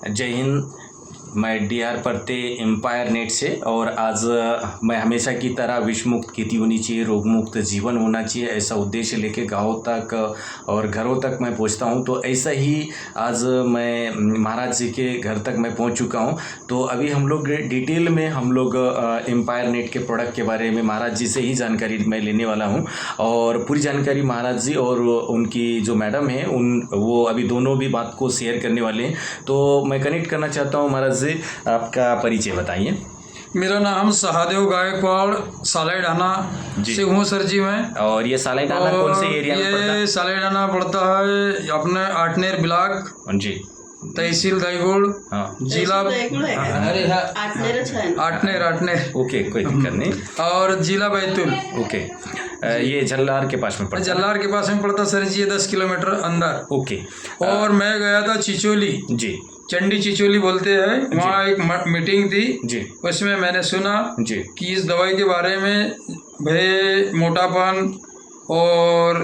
जय हिंद। मैं डीआर परते एम्पायर नेट से, और आज मैं हमेशा की तरह विष मुक्त खेती होनी चाहिए, रोग मुक्त जीवन होना चाहिए, ऐसा उद्देश्य लेके गाँव तक और घरों तक मैं पहुंचता हूं। तो ऐसा ही आज मैं महाराज जी के घर तक मैं पहुंच चुका हूं। तो अभी हम लोग डिटेल में एम्पायर नेट के प्रोडक्ट के बारे में महाराज जी से ही जानकारी मैं लेने वाला हूं, और पूरी जानकारी महाराज जी और उनकी जो मैडम है वो अभी दोनों भी बात को शेयर करने वाले हैं। तो मैं कनेक्ट करना चाहता हूं महाराज जी, आपका परिचय बताइए। मेरा नाम सहदेव गायकवाड़ सालाईडाना से हूँ सर जी मैं। और ये सालाईडाना कौन से एरिया में पड़ता है? ये सालाईडाना पड़ता है अपने आटनेर ब्लॉक जी, तहसील दाईगुड़, जिला आटनेर ओके, कोई दिक्कत नहीं, और जिला बैतूल। ओके, ये झल्लार के पास में पड़ता है? झल्लार के पास में पड़ता सर जी, 10 किलोमीटर अंदर। ओके। और मैं गया था चिचोली जी, चंडी चिचोली बोलते हैं, वहाँ एक मीटिंग थी जी, उसमें मैंने सुना जी कि इस दवाई के बारे में भाई मोटापन और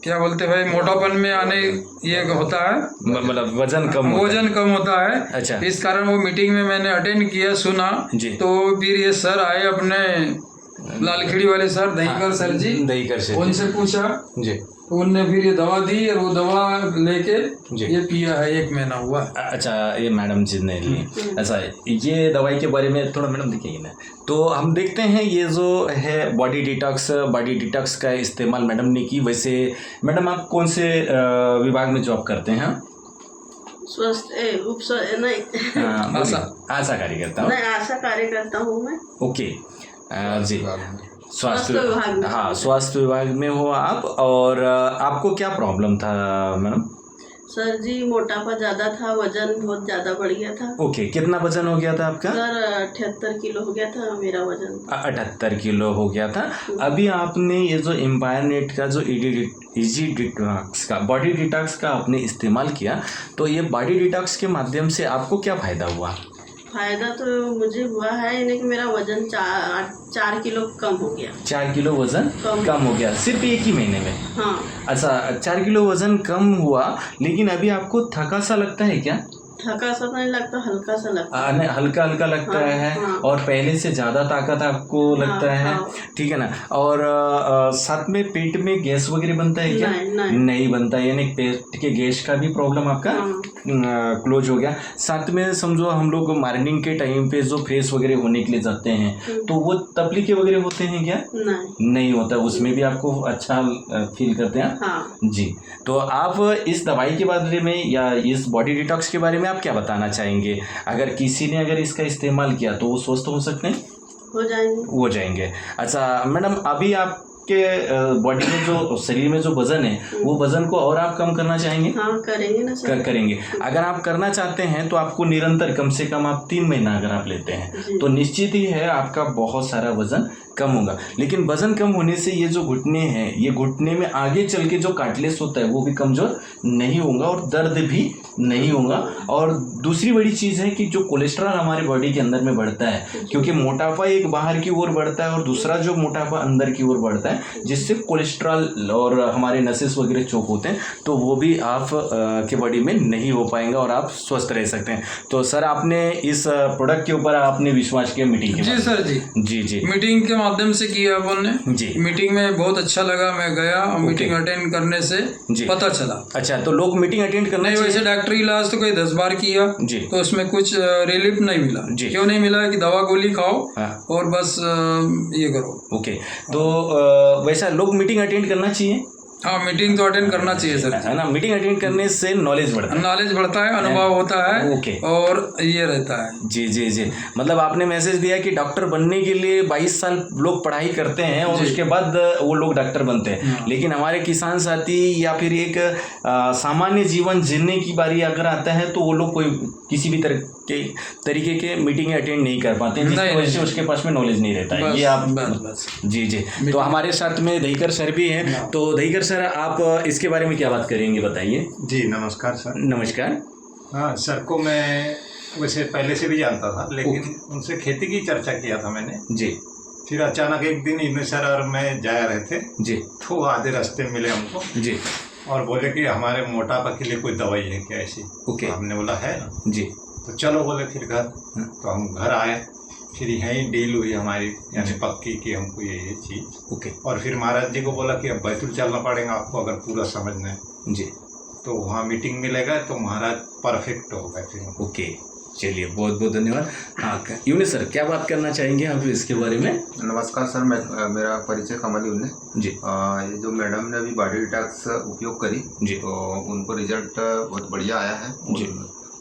क्या बोलते भाई मोटापन में आने ये होता है, मतलब वजन कम होता है। अच्छा, इस कारण वो मीटिंग में मैंने अटेंड किया, सुना जी। तो फिर ये सर आए अपने लालखेड़ी वाले सर दहीकर सर जी, दहीकर से उनसे पूछा जी, तो उनने फिर ये दवा दी और वो दवा लेके जी। ये पिया है, 1 महीना हुआ। अच्छा, ये मैडम जी ने ली। अच्छा, ये दवाई के बारे में थोड़ा मैडम दिखाइए ना। तो हम देखते हैं ये जो है बॉडी डिटॉक्स का इस्तेमाल मैडम ने की। वैसे मैडम आप कौन से विभाग में जॉब करते हैं? आशा कार्यकर्ता हूँ। आशा कार्यकर्ता हूँ मैं। ओके जी, स्वास्थ्य विभाग में। हाँ, स्वास्थ्य विभाग में हो आप। और आपको क्या प्रॉब्लम था मैडम? सर जी मोटापा ज़्यादा था, वजन बहुत ज़्यादा बढ़ गया था। ओके, कितना वजन हो गया था आपका? सर 78 किलो हो गया था मेरा वजन। 78 किलो हो गया था। अभी आपने ये जो एम्पायर नेट का जो इजी डिटॉक्स का बॉडी डिटॉक्स का आपने इस्तेमाल किया, तो ये बॉडी डिटॉक्स के माध्यम से आपको क्या फ़ायदा हुआ? फायदा तो मुझे हुआ है यानी कि मेरा वजन 4 किलो कम हो गया। 4 किलो वजन कम हो गया सिर्फ 1 ही महीने में? हाँ। अच्छा, 4 किलो वजन कम हुआ, लेकिन अभी आपको थका सा लगता है क्या? थका सा नहीं लगता, हल्का सा लगता है। नहीं, हल्का लगता है। हाँ। और पहले से ज़्यादा ताकत आपको लगता है? ठीक है ना। और साथ में पेट में गैस वगैरह बनता है क्या? नहीं बनता, यानी पेट के गैस का भी प्रॉब्लम आपका क्लोज हो गया। साथ में समझो हम लोग मॉर्निंग के टाइम पे जो फ्रेश वगैरह होने के लिए जाते हैं, तो वो तपलीके वगैरह होते हैं क्या? नहीं होता, उसमें भी आपको अच्छा फील करते हैं? हाँ। जी। तो आप इस दवाई के बारे में या इस बॉडी डिटॉक्स के बारे में आप क्या बताना चाहेंगे? अगर किसी ने इसका इस्तेमाल किया तो वो स्वस्थ हो सकते हैं? हो जाएंगे। अच्छा मैडम, अभी आपके बॉडी में जो शरीर में जो वजन है, वो वजन को और आप कम करना चाहेंगे? हाँ, करेंगे ना सर। करेंगे। अगर आप करना चाहते हैं तो आपको निरंतर कम से कम आप 3 महीना अगर आप लेते हैं तो निश्चित ही है आपका बहुत सारा वजन कम होगा। लेकिन वजन कम होने से ये जो घुटने हैं, ये घुटने में आगे चल के जो कार्टिलेज होता है वो भी कमजोर नहीं होगा और दर्द भी नहीं होगा। और दूसरी बड़ी चीज़ है कि जो कोलेस्ट्रॉल हमारे बॉडी के अंदर में बढ़ता है, क्योंकि मोटापा एक बाहर की ओर बढ़ता है और दूसरा जो मोटापा अंदर की ओर बढ़ता है, जिससे कोलेस्ट्रॉल और हमारे नसेस वगैरह चोक होते हैं, तो वो भी आप के बॉडी में नहीं हो पाएंगे और आप स्वस्थ रह सकते हैं। तो सर, आपने इस प्रोडक्ट के ऊपर आपने विश्वास किया मीटिंग के? जी सर जी, जी मीटिंग के माध्यम से किया अपन ने जी। मीटिंग में बहुत अच्छा लगा, मैं गया और मीटिंग अटेंड करने से पता चला। अच्छा, तो लोग मीटिंग अटेंड करना नहीं, वैसे डॉक्टरी इलाज तो कोई 10 बार किया जी, तो उसमें कुछ रिलीफ नहीं मिला जी। क्यों नहीं मिला? कि दवा गोली खाओ और बस ये करो। ओके, तो वैसा लोग मीटिंग अटेंड करना चाहिए? हाँ, मीटिंग तो अटेंड करना चाहिए सर, है ना। मीटिंग अटेंड करने से नॉलेज बढ़ता है, अनुभव होता है। ओके, और ये रहता है। जी जी जी, मतलब आपने मैसेज दिया कि डॉक्टर बनने के लिए 22 साल लोग पढ़ाई करते हैं और उसके बाद वो लोग डॉक्टर बनते हैं। लेकिन हमारे किसान साथी या फिर एक सामान्य जीवन जीने की बारी अगर आता है तो वो लोग कोई किसी भी तरीके के मीटिंग अटेंड नहीं कर पाते, जिसकी वजह से उसके पास में नॉलेज नहीं रहता है। ये आप जी जी। तो हमारे साथ में दहीकर सर भी हैं। तो दहीकर सर, आप इसके बारे में क्या बात करेंगे, बताइए। जी नमस्कार सर। नमस्कार। हाँ, सर को मैं वैसे पहले से भी जानता था, लेकिन उनसे खेती की चर्चा किया था मैंने जी। फिर अचानक एक दिन इन्हें सर और मैं जा रहे थे जी, तो आधे रास्ते मिले हमको जी, और बोले कि हमारे मोटापा के लिए कोई दवाई है क्या ऐसी। ओके। हमने बोला है ना, जी। तो चलो बोले फिर घर। तो हम घर आए, फिर यहीं डील हुई हमारी, यानी पक्की कि हमको ये चीज़। ओके। और फिर महाराज जी को बोला कि अब बैतूल चलना पड़ेगा आपको अगर पूरा समझना है। जी। तो वहाँ मीटिंग में लगा तो महाराज परफेक्ट हो गए फिर। ओके, चलिए बहुत बहुत धन्यवाद। हाँ यूनिस सर, क्या बात करना चाहेंगे आप इसके बारे में? नमस्कार सर, मैं मेरा परिचय कमल यूने जी। ये जो मैडम ने अभी बॉडी डिटॉक्स उपयोग करी जी। तो उनको रिजल्ट बहुत बढ़िया आया है। जी।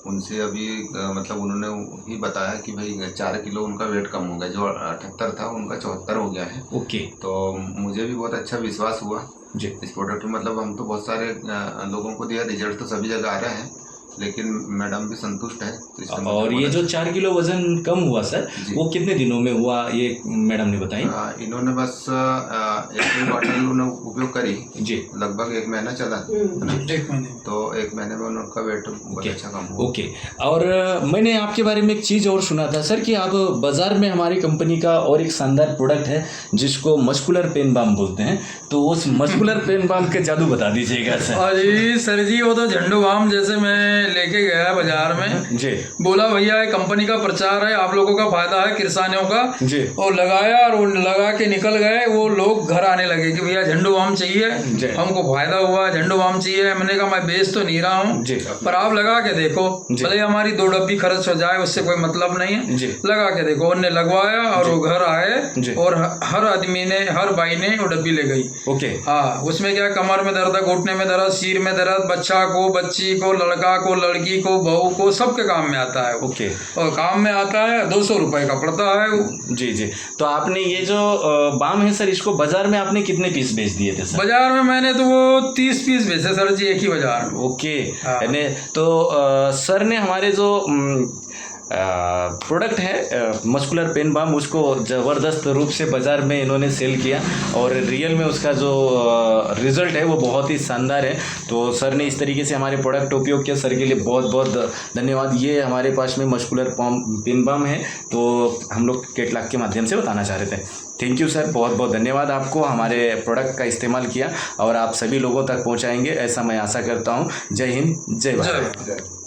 उनसे अभी मतलब उन्होंने ही बताया कि भाई 4 किलो उनका वेट कम हो गया, जो 78 था उनका 74 हो गया है। ओके। तो मुझे भी बहुत अच्छा विश्वास हुआ जी। इस प्रोडक्ट में। मतलब हम तो बहुत सारे लोगों को दिया, रिजल्ट तो सभी जगह आ रहे हैं, लेकिन मैडम भी संतुष्ट है। तो और ये जो 4 किलो वजन कम हुआ सर, वो कितने दिनों में हुआ ये मैडम ने बताई? इन्होंने बस 1 बॉटल उन्होंने उपयोग करी जी, लगभग 1 महीना चला। 1 महीने तो 1 महीने में उनका वेट बहुत अच्छा कम हुआ। ओके। और मैंने आपके बारे में एक चीज़ और सुना था सर कि आप बाज़ार में हमारी कंपनी का और एक शानदार प्रोडक्ट है जिसको मस्कुलर पेन बाम बोलते हैं, तो उस मस्कुलर पेन बाम के जादू बता दीजिएगा सर। हाँ जी सर जी, वो तो झंडू बाम जैसे मैं लेके गया बाजार में, जी। बोला भैया ये कंपनी का प्रचार है, आप लोगों का फायदा है किसानों का जी। और लगाया और वो लगा के निकल गए। वो लोग घर आने लगे कि भैया झंडू बाम जी। चाहिए, हमको फायदा हुआ, झंडू बाम चाहिए। मैंने कहा मैं बेच तो नहीं रहा हूँ, जी। पर आप लगा के देखो, जी। भले हमारी 2 डब्बी खर्च हो जाए उससे कोई मतलब नहीं है, जी। लगा के देखो। उनने लगवाया और वो घर जी। आए और हर आदमी ने, हर भाई ने वो डब्बी ले गई। ओके। हाँ, उसमें क्या कमर में दर्द, घुटने में दर्द, सिर में दर्द, बच्चा को, बच्ची को, लड़का को, लड़की को, बहू को, सबके काम में आता है वो। ओके। और काम में आता है, 200 रुपए का पड़ता है वो। जी जी। तो आपने ये जो बाम है सर, इसको बाजार में आपने कितने पीस बेच दिए थे सर? बाजार में मैंने तो वो 30 पीस बेचे सर जी, एक ही बाजार में। ओके। हाँ। यानी तो सर ने हमारे जो प्रोडक्ट है मस्कुलर पेन बाम, उसको ज़बरदस्त रूप से बाज़ार में इन्होंने सेल किया और रियल में उसका जो रिज़ल्ट है वो बहुत ही शानदार है। तो सर ने इस तरीके से हमारे प्रोडक्ट उपयोग किया, सर के लिए बहुत बहुत धन्यवाद। ये हमारे पास में मस्कुलर पेन बाम है, तो हम लोग केटलॉग के माध्यम से बताना चाह रहे थे। थैंक यू सर, बहुत बहुत धन्यवाद आपको। हमारे प्रोडक्ट का इस्तेमाल किया और आप सभी लोगों तक पहुँचाएंगे ऐसा मैं आशा करता हूँ। जय हिंद, जय भारत।